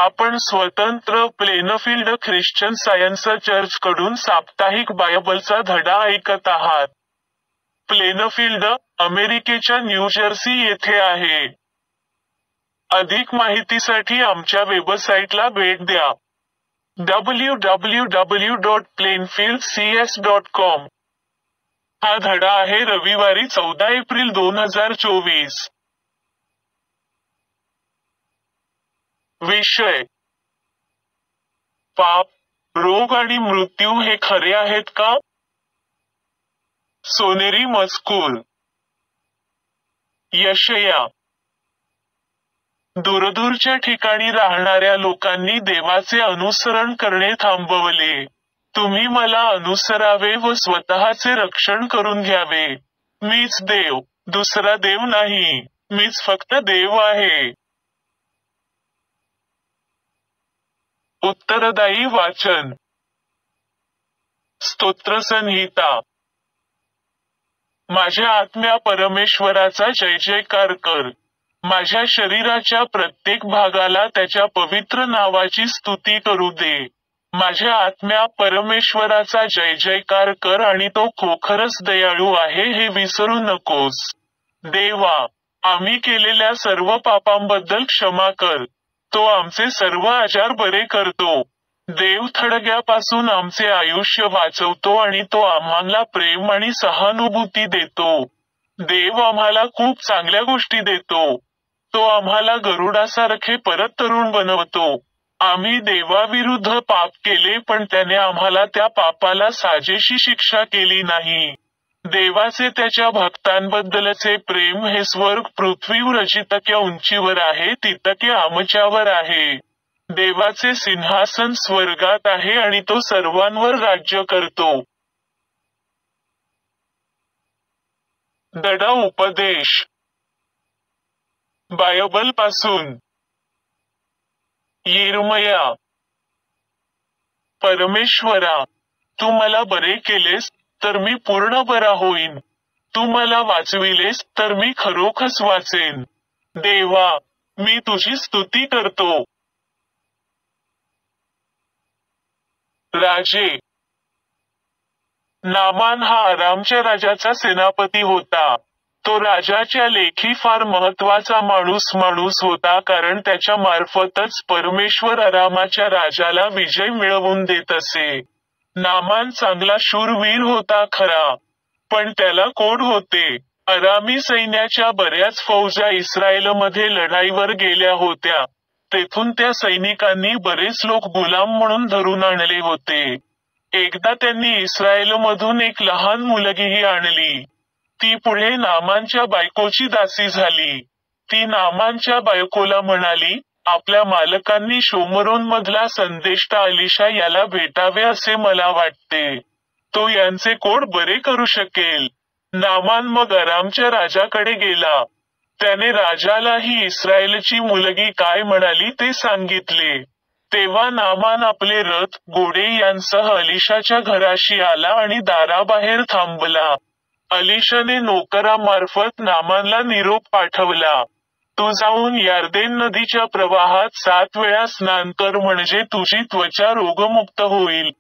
आपण स्वतंत्र Plainfield Christian science church कडून साप्ताहिक बायबलचा धडा ऐकत आहात. प्लेनफील्ड, अमेरिकेच्या न्यूजर्सी येथे आहे. अधिक माहितीसाठी आमच्या वेबसाईटला भेट द्या. www.plainfieldcs.com. हा धडा आहे रविवारी 14 एप्रिल 2024. विषय: पाप, रोग आणि मृत्यू हे खरे आहेत का? सोनेरी मजकूर. यशया. दूरदूरच्या ठिकाणी राहणाऱ्या लोकांनी देवाचे अनुसरण करणे थांबवले. तुम्ही मला अनुसरावे व स्वतःचे रक्षण करून घ्यावे. मीच देव, दुसरा देव नाही. मीच फक्त देव आहे. उत्तरदायी वाचन. स्तोत्रसंहिता. माझ्या आत्म्या परमेश्वराचा जय जयकार कर. माझ्या शरीराच्या प्रत्येक भागाला त्याच्या पवित्र नावाची स्तुती करू दे. माझ्या आत्म्या परमेश्वराचा जय जयकार कर आणि तो खरोखरच दयाळू आहे हे विसरू नकोस. देवा, आम्ही केलेल्या सर्व पापांबद्दल क्षमा कर. तो आमचे सर्व आजार बरे करतो. देव थडग्यापासून आमचे आयुष्य वाचवतो आणि तो आम्हाला प्रेम आणि सहानुभूती देतो. देव आम्हाला खूप चांगल्या गोष्टी देतो. तो आम्हाला गरुडासारखे परत तरुण बनवतो. आम्ही देवाविरुद्ध पाप केले पण त्याने आम्हाला त्या पापाला साजेशी शिक्षा केली नाही. देवाचे त्याच्या भक्तांबद्दलचे प्रेम हे स्वर्ग पृथ्वीवर जितक्या उंचीवर आहे तितके आमच्यावर आहे. देवाचे सिंहासन स्वर्गात आहे आणि तो सर्वांवर राज्य करतो. धडा उपदेश. बायबलपासून. यिर्मया. परमेश्वरा, तू मला बरे केलेस तर मी पूर्ण बरा होईन. तू मला वाचविलेस तर मी खरोखरच वाचेन. देवा, मी तुझी स्तुती करतो. राजे. नामान हा आरामच्या राजाचा सेनापती होता. तो राजाच्या लेखी फार महत्वाचा माणूस होता कारण त्याच्या मार्फतच परमेश्वर आरामाच्या राजाला विजय मिळवून देत असे. नामान चांगला शूरवीर होता खरा, पण त्याला कोड होते. अरामी सैन्याच्या बऱ्याच फौजा इस्रायलमध्ये लढाईवर गेल्या होत्या. तेथून त्या सैनिकांनी बरेच लोक गुलाम म्हणून धरून आणले होते. एकदा त्यांनी इस्रायलमधून एक लहान मुलगीही आणली. ती पुढे नामानच्या बायकोची दासी झाली. ती नामानच्या बायकोला म्हणाली, आपल्या मालकांनी शोमरोन मधला संदेष्टा अलिशा याला भेटावे असे मला वाटते. तो यांचे कोड बरे करू शकेल. नामान मग अरामच्या राजाकडे गेला. त्याने राजाला ही इस्रायलची मुलगी काय म्हणाली ते सांगितले. तेव्हा नामान आपले रथ, घोडे यांसह अलिशाच्या घराशी आला आणि दाराबाहेर थांबला. अलिशाने नोकरामार्फत नामानला निरोप पाठवला. तू जाऊन यार्देन नदीच्या प्रवाहात 7 वेळा स्नान कर म्हणजे तुझी त्वचा रोगमुक्त होईल.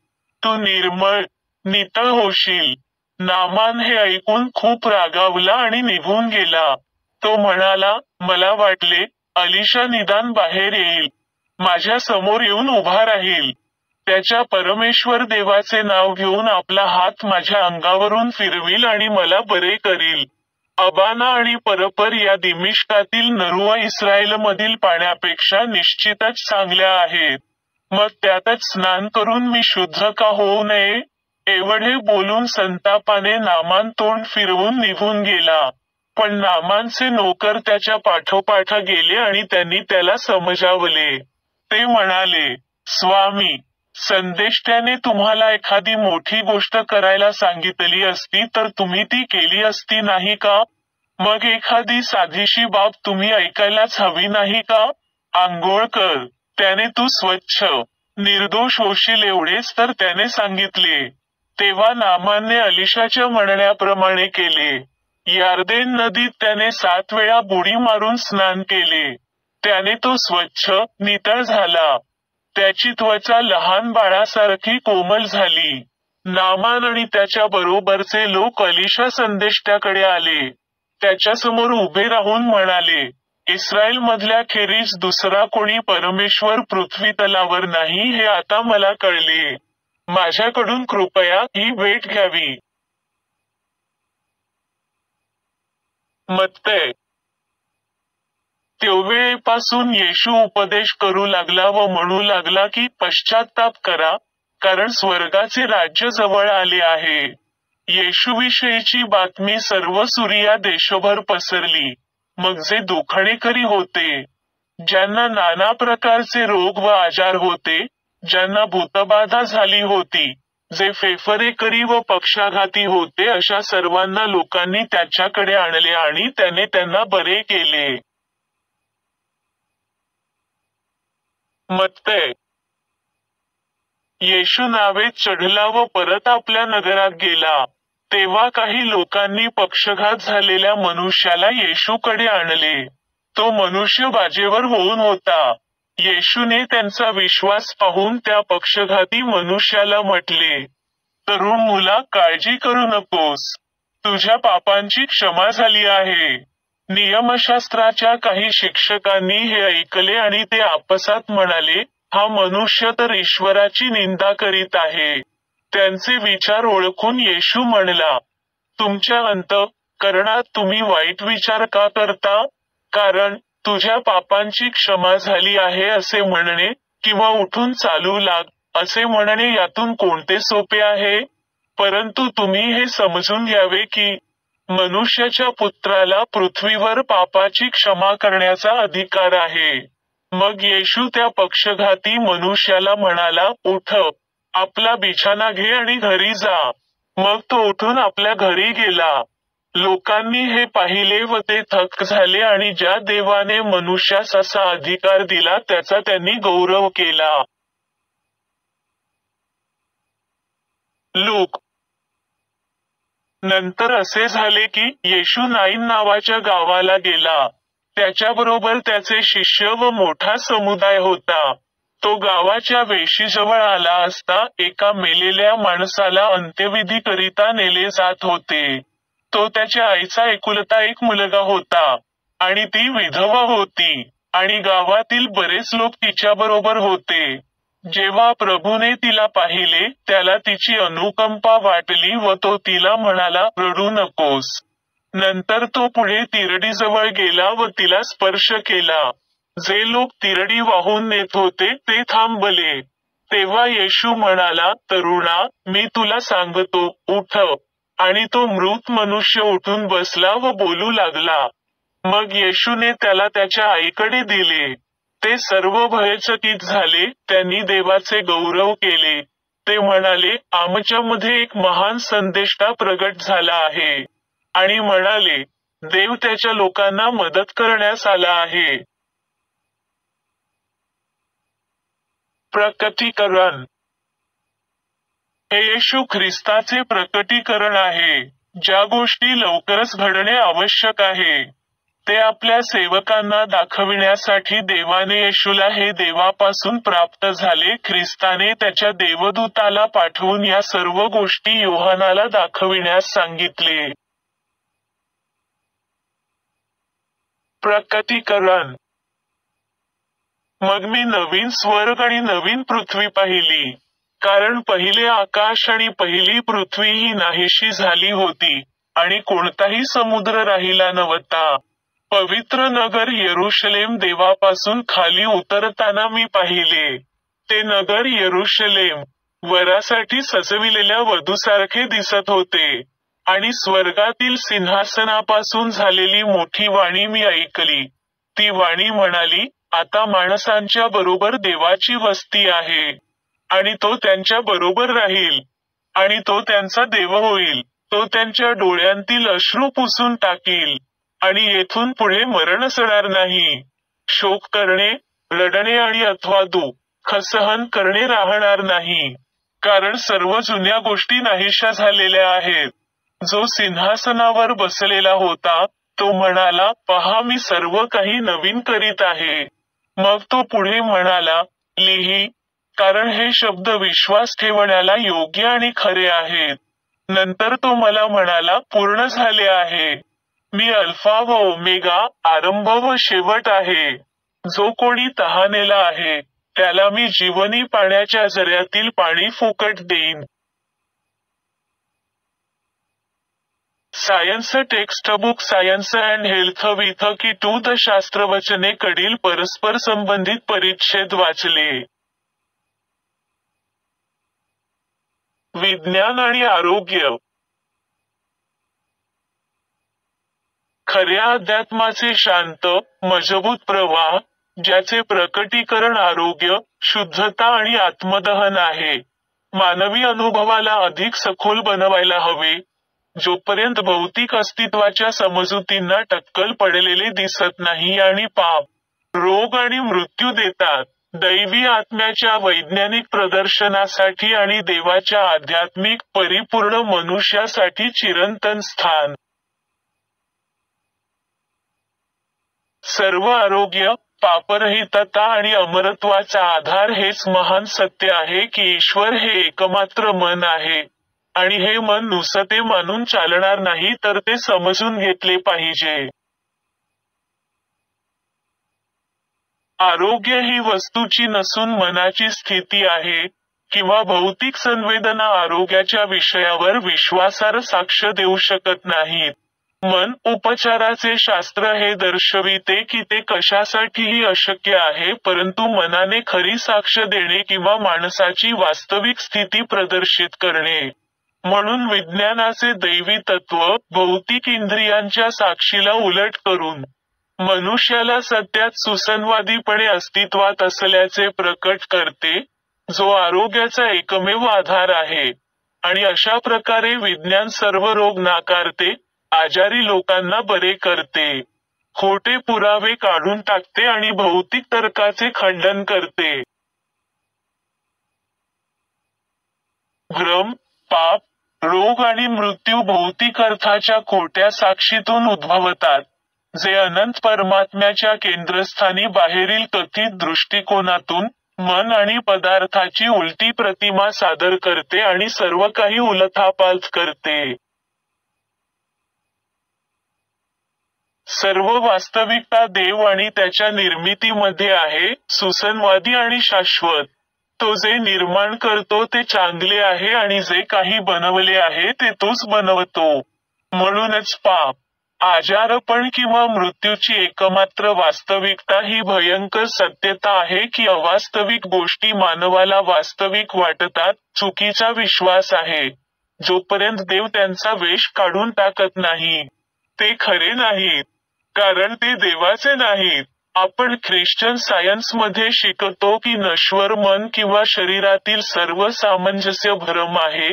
तू निर्मळ, नितळ होशील. नामान हे ऐकून खूप रागावला आणि निघून गेला. तो म्हणाला, मला वाटले, अलिशा निदान बाहेर येईल. माझ्या समोर येऊन उभा राहील. त्याच्या परमेश्वर देवाचे नाव घेऊन आपला हात माझ्या अंगावरून फिरविल आणि मला बरे करील. अबाना आणि परपर या दिमिश्कातील नरुआ इस्रायलमधील पाण्यापेक्षा निश्चितच चांगल्या आहेत. मग त्यातच स्नान करून मी शुद्ध का होऊ नये? एवढे बोलून संतापाने नामान तोंड फिरवून निघून गेला. पण नामानचे नोकर त्याच्या पाठोपाठ गेले आणि त्यांनी त्याला समजावले. ते म्हणाले, स्वामी, संदेष्ट्याने तुम्हाला एखादी मोठी गोष्ट करायला सांगितली असती तर तुम्ही ती केली असती नाही का? मग एखादी साधीशी बाब तुम्ही ऐकायलाच हवी नाही का? आंघोळ कर, त्याने तू स्वच्छ, निर्दोष होशील एवढेच तर त्याने सांगितले. तेव्हा नामानने अलिशाच्या म्हणण्याप्रमाणे केले. यार्देन नदीत त्याने 7 वेळा बुडी मारून स्नान केले. त्याने तो स्वच्छ, नितळ झाला. त्याची त्वचा लहान बाळासारखी कोमल झाली. नामान आणि त्याच्या बरोबरचे लोक अलिशा संदेष्ट्याकडे आले. त्याच्यासमोर उभे राहून म्हणाले, इस्रायल मधल्या खेरीज दुसरा कोणी परमेश्वर पृथ्वीतलावर नाही हे आता मला कळले. माझ्याकडून कृपया ही भेट घ्यावी. मत्तय. त्यावेळेपासून येशू उपदेश करू लागला व म्हणू लागला की पश्चात्ताप करा, कारण स्वर्गाचे राज्य जवळ आले आहे. येशूविषयीची बातमी सर्व सुरिया देशभर पसरली. मग जे दुखणेकरी होते, ज्यांना नाना प्रकारचे रोग व आजार होते, ज्यांना भूतबाधा झाली होती, जे फेफरेकरी व पक्षाघाती होते, अशा सर्वांना लोकांनी त्याच्याकडे आणले आणि त्याने त्यांना बरे केले. मत्तय. येशू नावेत चढला व परत आपल्या नगरात गेला. तेव्हा काही लोकांनी पक्षघात झालेल्या मनुष्याला येशूकडे आणले. तो मनुष्य बाजेवर होऊन होता. येशूने त्यांचा विश्वास पाहून त्या पक्षघाती मनुष्याला म्हटले, तरुण मुला, काळजी करू नकोस. तुझ्या पापांची क्षमा झाली आहे. नियमशास्त्राच्या काही शिक्षकांनी हे ऐकले आणि ते आपसात म्हणाले, हा मनुष्य तर ईश्वराची निंदा करीत आहे. त्यांचे विचार ओळखून येशू म्हणला, तुमच्या अंतःकरणात तुम्ही वाईट विचार का करता? कारण तुझ्या पापांची क्षमा झाली आहे असे म्हणणे किंवा उठून चालू लाग असे म्हणणे यातून कोणते सोपे आहे? परंतु तुम्ही हे समजून घ्यावे की मनुष्याच्या पुत्राला पृथ्वीवर पापाची क्षमा करण्याचा अधिकार आहे. मग येशू त्या पक्षघाती मनुष्याला म्हणाला, उठ, आपला बिछाना घे आणि घरी जा. मग तो उठून आपल्या घरी गेला. लोकांनी हे पाहिले व ते थक्क झाले आणि ज्या देवाने मनुष्यास असा अधिकार दिला त्याचा त्यांनी गौरव केला. लूक. नंतर असे झाले की येशू नाईन नावाच्या गावाला गेला. त्याच्याबरोबर त्याचे शिष्य व मोठा समुदाय होता. तो गावाच्या वेशीजवळ आला असता एका मेलेल्या माणसाला अंत्यविधीकरिता नेले जात होते. तो त्याच्या आईचा एकुलता एक मुलगा होता आणि ती विधवा होती आणि गावातील बरेच लोक तिच्याबरोबर होते. जेव्हा प्रभूने तिला पाहिले, त्याला तिची अनुकंपा वाटली व तो तिला म्हणाला, रडू नकोस. नंतर तो पुढे तिरडीजवळ गेला व तिला स्पर्श केला. जे लोक तिरडी वाहून नेत होते ते थांबले. तेव्हा येशू म्हणाला, तरुणा, मी तुला सांगतो, उठ. आणि तो मृत मनुष्य उठून बसला व बोलू लागला. मग येशूने त्याला त्याच्या आईकडे दिले. ते सर्व भयचकित झाले. त्यांनी देवाचे गौरव केले. ते म्हणाले, आमच्यामध्ये एक महान संदेष्टा प्रगट झाला आहे. आणि म्हणाले, देव त्याच्या लोकांना मदत करण्यास आला आहे. प्रकटीकरण. हे येशू ख्रिस्ताचे प्रकटीकरण आहे. ज्या गोष्टी लवकरच घडणे आवश्यक आहे, ते आपल्या सेवकांना दाखविण्यासाठी देवाने येशूला हे देवापासून प्राप्त झाले. ख्रिस्ताने त्याच्या देवदूताला पाठवून या सर्व गोष्टी योहानाला दाखविण्यास सांगितले. प्रकटीकरण. मग मी नवीन स्वर्ग आणि नवीन पृथ्वी पाहिली, कारण पहिले आकाश आणि पहिली पृथ्वी ही नाहीशी झाली होती आणि कोणताही समुद्र राहिला नव्हता. पवित्र नगर यरुशलेम देवापासून खाली उतरताना मी पाहिले. ते नगर यरुशलेम वरासाठी सजविलेल्या वधूसारखे दिसत होते आणि स्वर्गातील सिंहासनापासून झालेली मोठी वाणी मी ऐकली. ती वाणी म्हणाली, आता माणसांच्या बरोबर देवाची वस्ती आहे आणि तो त्यांच्या बरोबर राहील आणि तो त्यांचा देव होईल. तो त्यांच्या डोळ्यांतील अश्रू पुसून टाकील आणि येथून पुढे मरण असणार नाही. शोक करणे, रडणे आणि अथवा दुःख सहन करणे राहणार नाही, कारण सर्व जुन्या गोष्टी नाहीशा झालेल्या आहेत. जो सिंहासनावर बसलेला होता तो म्हणाला, पहा, मी सर्व काही नवीन करीत आहे. मग तो पुढे म्हणाला, लिही, कारण हे शब्द विश्वास ठेवण्याला योग्य आणि खरे आहेत. नंतर तो मला म्हणाला, पूर्ण झाले आहे. मी अल्फा व ओमेगा, आरंभ व शेवट आहे. जो कोणी तहानेला आहे, त्याला मी जीवनी पाण्याच्या झऱ्यातील पाणी फुकट देईन. Science textbook science and health with की टू द शास्त्रवचने कडील परस्पर संबंधित परिच्छेद वाचले. विज्ञान आणि आरोग्य. खऱ्या अध्यात्माचे शांत, मजबूत प्रवाह, ज्याचे प्रकटीकरण आरोग्य, शुद्धता आणि आत्मदहन आहे, मानवी अनुभवाला अधिक सखोल बनवायला हवे. जोपर्यंत भौतिक अस्तित्वाच्या समजुतींना टक्कल पडलेले दिसत नाही आणि पाप, रोग आणि मृत्यू देतात, दैवी आत्म्याच्या वैज्ञानिक प्रदर्शनासाठी आणि देवाच्या आध्यात्मिक परिपूर्ण मनुष्यासाठी चिरंतन स्थान. सर्व आरोग्य, पापरहितता आणि अमरत्वाचा आधार हेच महान सत्य आहे की ईश्वर हे एकमात्र मन आहे, आणि हे मन नुसते मानून चालणार नाही तर ते समजून घेतले पाहिजे. आरोग्य ही वस्तूची नसून मनाची स्थिती आहे, किंवा भौतिक संवेदना आरोग्याच्या विषयावर विश्वासार्ह साक्ष देऊ शकत नाहीत. मन उपचाराचे शास्त्र हे दर्शविते की ते कशासाठीही अशक्य आहे, परंतु मनाने खरी साक्ष देणे किंवा माणसाची वास्तविक स्थिती प्रदर्शित करणे. म्हणून विज्ञानाचे दैवी तत्व, भौतिक इंद्रियांच्या साक्षीला उलट करून, मनुष्याला सत्यात सुसंवादीपणे अस्तित्वात असल्याचे प्रकट करते, जो आरोग्याचा एकमेव आधार आहे. आणि अशा प्रकारे विज्ञान सर्व रोग नाकारते, आजारी लोकांना बरे करते, खोटे पुरावे काढून टाकते आणि भौतिक तर्काचे खंडन करते. भ्रम, पाप, रोग आणि मृत्यू भौतिक अर्थाच्या खोट्या साक्षीतून उद्भवतात, जे अनंत परमात्म्याच्या केंद्रस्थानी बाहेरील कथित दृष्टिकोनातून मन आणि पदार्थाची उलटी प्रतिमा सादर करते आणि सर्व काही उलथापालथ करते. सर्व वास्तविकता देव आणि त्याच्या निर्मितीमध्ये आहे, सुसंवादी आणि शाश्वत. तो जे निर्माण करतो ते चांगले आहे आणि जे काही बनवले आहे ते तोच बनवतो. म्हणूनच पाप, आजारपण किंवा मृत्यूची एकमात्र वास्तविकता ही भयंकर सत्यता आहे की अवास्तविक गोष्टी मानवाला वास्तविक वाटतात. चुकीचा विश्वास आहे. जोपर्यंत देव त्यांचा वेश काढून टाकत नाही, ते खरे नाहीत, कारण ते देवाचे नाहीत. आपण ख्रिश्चन सायन्समध्ये शिकतो की नश्वर मन किंवा शरीरातील सर्व सामंजस्य भ्रम आहे,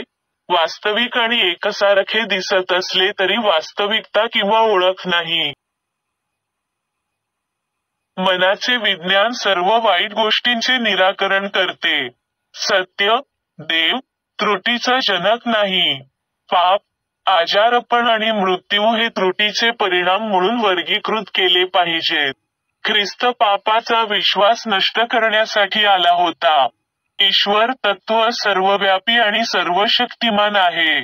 वास्तविक आणि एकसारखे दिसत असले तरी वास्तविकता किंवा ओळख नाही. मनाचे विज्ञान सर्व वाईट गोष्टींचे निराकरण करते. सत्य, देव, त्रुटीचा जनक नाही. पाप, आजारपण आणि मृत्यू हे त्रुटीचे परिणाम म्हणून वर्गीकृत केले पाहिजेत. ख्रिस्त पापाचा विश्वास नष्ट करण्यासाठी आला होता. ईश्वर तत्व सर्वव्यापी आणि सर्वशक्तिमान आहे.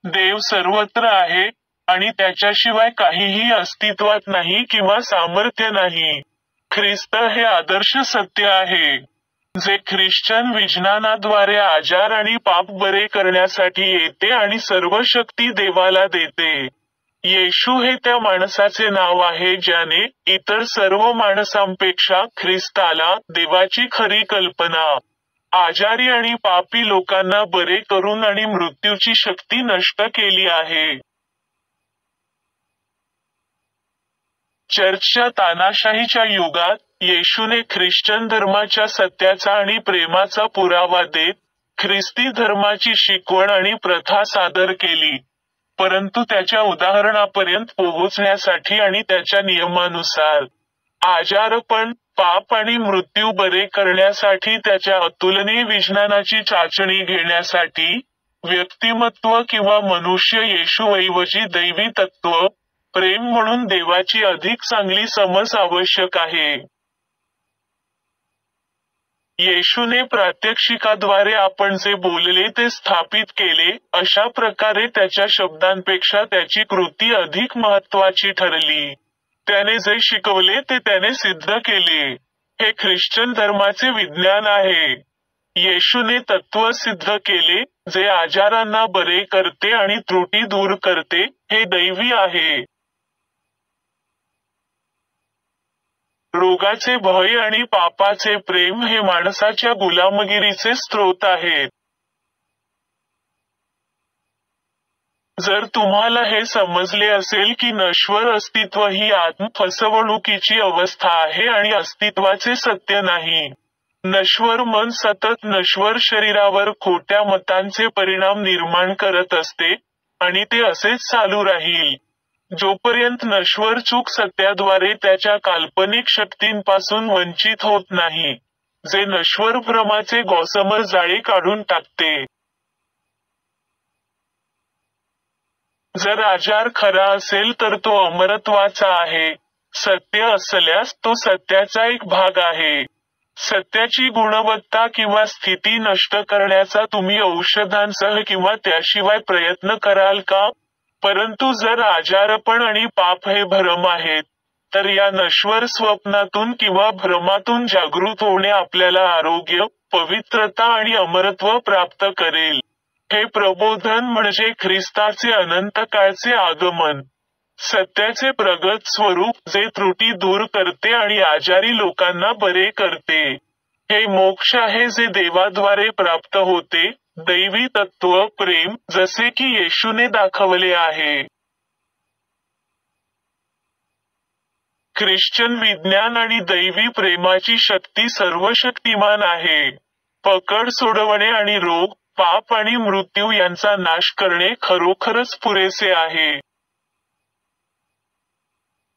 देव सर्वत्र आहे, आणि त्याच्याशिवाय काहीही अस्तित्वात नाही किंवा सामर्थ्य नाही. ख्रिस्त हे आदर्श सत्य आहे, जे ख्रिश्चन विज्ञानाद्वारे आजार आणि पाप बरे करण्यासाठी येते आणि सर्व शक्ती देवाला देते. येशू हे त्या माणसाचे नाव आहे ज्याने, इतर सर्व माणसांपेक्षा ख्रिस्ताला, देवाची खरी कल्पना, आजारी आणि पापी लोकांना बरे करून आणि मृत्यूची शक्ती नष्ट केली आहे. चर्चच्या तानाशाहीच्या युगात, येशूने ख्रिश्चन धर्माच्या सत्याचा आणि प्रेमाचा पुरावा देत, ख्रिस्ती धर्माची शिकवण आणि प्रथा सादर केली. परंतु त्याच्या उदाहरणापर्यंत पोहोचण्यासाठी आणि त्याच्या नियमानुसार, आजारपण, पाप आणि मृत्यू बरे करण्यासाठी त्याच्या अतुलनीय विज्ञानाची चाचणी घेण्यासाठी, व्यक्तिमत्व किंवा मनुष्य येशूऐवजी दैवी तत्व, प्रेम म्हणून देवाची अधिक चांगली समज आवश्यक आहे. येशूने प्रात्यक्षिकाद्वारे आपण जे बोलले ते स्थापित केले, अशा प्रकारे त्याच्या शब्दांपेक्षा त्याची कृती अधिक महत्त्वाची ठरली. त्याने जे शिकवले ते त्याने सिद्ध केले. हे ख्रिश्चन धर्माचे विज्ञान आहे. येशूने तत्त्व सिद्ध केले, जे आजारांना बरे करते आणि त्रुटी दूर करते, हे दैवी आहे. रोगाचे भय आणि पापाचे प्रेम हे माणसाच्या गुलामगिरीचे स्रोत आहेत. जर तुम्हाला हे समजले असेल की नश्वर अस्तित्व ही फसवणुकीची अवस्था आहे आणि अस्तित्वाचे सत्य नाही. नश्वर मन सतत नश्वर शरीरावर खोट्या मतांचे परिणाम निर्माण करत असते, आणि ते असेच चालू राहील, जोपर्यंत नश्वर चूक सत्याद्वारे त्याच्या काल्पनिक शक्तींपासून वंचित होत नाही, जे नश्वर भ्रमाचे गॉसमर जाळे काढून टाकते. जर आजार खरा असेल तर तो अमरत्वाचा आहे. सत्य असल्यास तो सत्याचा एक भाग आहे. सत्याची गुणवत्ता किंवा स्थिती नष्ट करण्याचा तुम्ही औषधांसह किंवा त्याशिवाय प्रयत्न कराल का? परंतु जर आजारपण आणि पाप हे भ्रम आहेत, तर या नश्वर स्वप्नातून किंवा भ्रमातून जागृत होणे आपल्याला आरोग्य, पवित्रता आणि अमरत्व प्राप्त करेल. हे प्रबोधन म्हणजे ख्रिस्ताचे अनंतकाळचे आगमन. सत्याचे प्रगत स्वरूप जे त्रुटी दूर करते आणि आजारी लोकांना बरे करते. हे मोक्ष आहे जे देवाद्वारे प्राप्त होते, दैवी तत्त्व प्रेम, जसे की येशूने दाखवले आहे. ख्रिश्चन विज्ञान आणि दैवी प्रेमाची शक्ती सर्वशक्तिमान आहे. पकड सोडवणे आणि रोग, पाप आणि मृत्यू यांचा नाश करणे खरोखरच पुरेसे आहे.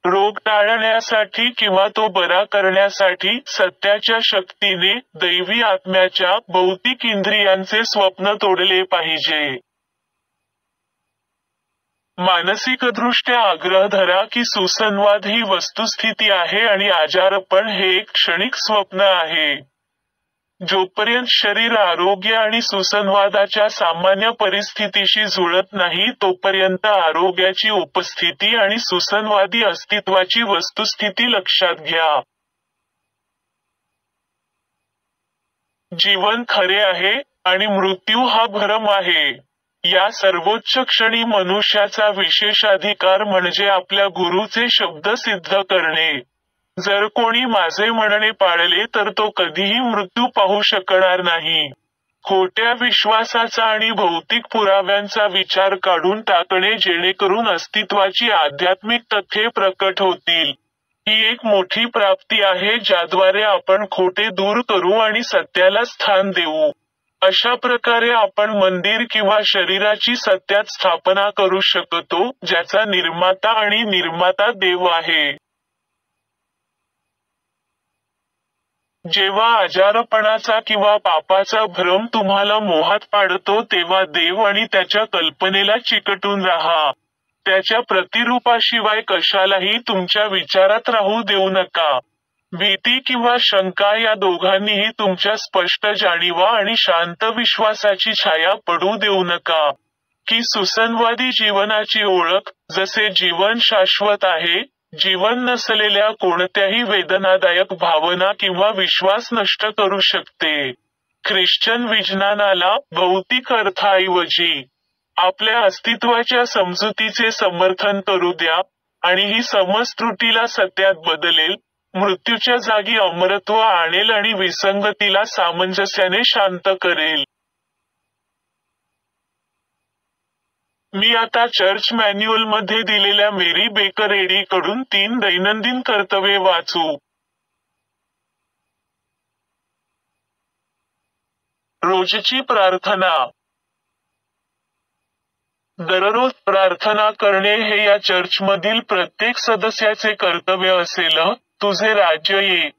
रोग टाळण्यासाठी किंवा तो बरा करण्यासाठी सत्याच्या शक्तीने दैवी आत्म्याच्या भौतिक इंद्रियांचे स्वप्न तोडले पाहिजे. मानसिकदृष्ट्या आग्रह धरा की सुसंवाद ही वस्तुस्थिती आहे आणि आजारपण हे एक क्षणिक स्वप्न आहे. जोपर्यंत शरीर आरोग्य आणि सुसंवादाच्या सामान्य परिस्थितीशी जुळत नाही तोपर्यंत आरोग्याची उपस्थिती आणि सुसंवादी अस्तित्वाची वस्तुस्थिती लक्षात घ्या. जीवन खरे आहे, आणि मृत्यू हा भ्रम आहे. या सर्वोच्च क्षणी मनुष्याचा विशेषाधिकार म्हणजे आपल्या गुरुचे शब्द सिद्ध करणे. जर कोणी माझे म्हणणे पाळले तर तो कधीही मृत्यू पाहू शकणार नाही. खोट्या विश्वासाचा आणि भौतिक पुराव्यांचा विचार काढून टाकणे जेणेकरून अस्तित्वाची आध्यात्मिक तथ्ये प्रकट होतील. ही एक मोठी प्राप्ती आहे ज्याद्वारे आपण खोटे दूर करू आणि सत्याला स्थान देऊ. अशा प्रकारे आपण मंदिर किंवा शरीराची सत्यात स्थापना करू शकतो, ज्याचा निर्माता आणि निर्माता देव आहे. जेव्हा आजारपणाचा किंवा पापाचा भ्रम तुम्हाला मोहात पाडतो तेव्हा देव आणि त्याच्या कल्पनेला चिकटून राहा. त्याच्या प्रतिरूपाशिवाय कशालाही तुमच्या विचारात राहू देऊ नका. भीती किंवा शंका या दोघांनीही तुमच्या स्पष्ट जाणीवा आणि शांत विश्वासाची छाया पडू देऊ नका. की सुसंवादी जीवनाची ओळख, जसे जीवन शाश्वत आहे, जीवन नसलेल्या कोणत्याही वेदनादायक भावना किंवा विश्वास नष्ट करू शकते. ख्रिश्चन विज्ञानाला भौतिक अर्थाऐवजी आपल्या अस्तित्वाच्या समजुतीचे समर्थन करू द्या, आणि ही समज त्रुटीला सत्यात बदलेल, मृत्यूच्या जागी अमरत्व आणेल आणि विसंगतीला सामंजस्याने शांत करेल. मी आता चर्च मॅन्युअलमध्ये दिलेल्या मेरी बेकर एडी कडून 3 दैनंदिन कर्तव्ये वाचू. रोजची प्रार्थना. दररोज प्रार्थना करणे हे या चर्चमधील प्रत्येक सदस्याचे कर्तव्य असेल. तुझे राज्य ये.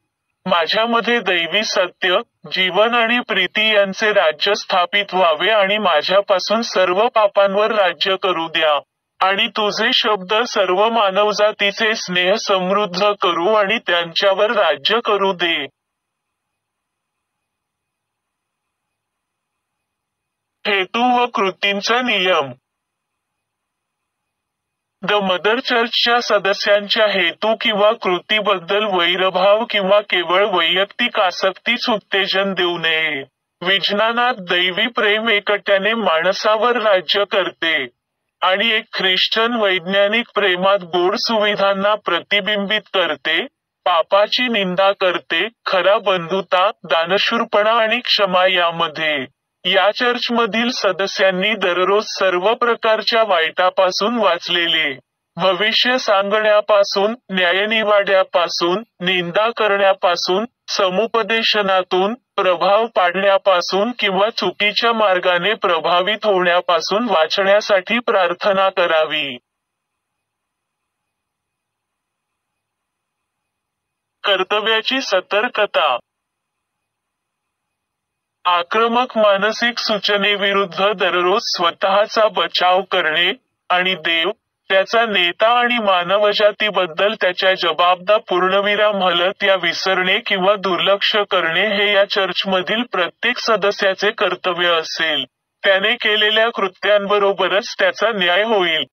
माझ्यामध्ये दैवी सत्य, जीवन आणि प्रीती यांचे राज्य स्थापित व्हावे आणि माझ्यापासून सर्व पापांवर राज्य करू द्या. आणि तुझे शब्द सर्व मानवजातीचे स्नेह समृद्ध करू आणि त्यांच्यावर राज्य करू दे. हेतू व कृतींचा नियम. द मदर चर्चच्या सदस्यांच्या हेतू किंवा कृतीबद्दल वैरभाव किंवा केवळ वैयक्तिक आसक्तीच उत्तेजन देऊ नये. विज्ञानात दैवी प्रेम एकट्याने माणसावर राज्य करते, आणि एक ख्रिश्चन वैज्ञानिक प्रेमात गोड सुविधांना प्रतिबिंबित करते, पापाची निंदा करते, खरा बंधुता, दानशूरपणा आणि क्षमा यामध्ये. या चर्चमधील सदस्यांनी दररोज सर्व प्रकारच्या वाईटापासून वाचलेले. भविष्य सांगण्यापासून, न्यायनिवाड्यापासून, निंदा करण्यापासून, समुपदेशनातून, प्रभाव पाडण्यापासून किंवा चुकीच्या मार्गाने प्रभावित होण्यापासून वाचण्यासाठी प्रार्थना करावी. कर्तव्याची सतर्कता. आक्रमक मानसिक सूचनेविरुद्ध दररोज स्वतःचा बचाव करणे, आणि देव, त्याचा नेता आणि मानवजातीबद्दल त्याच्या जबाबदाऱ्या पूर्णविराम हलत या विसरणे किंवा दुर्लक्ष करणे हे या चर्चमधील प्रत्येक सदस्याचे कर्तव्य असेल. त्याने केलेल्या कृत्यांबरोबरच त्याचा न्याय होईल.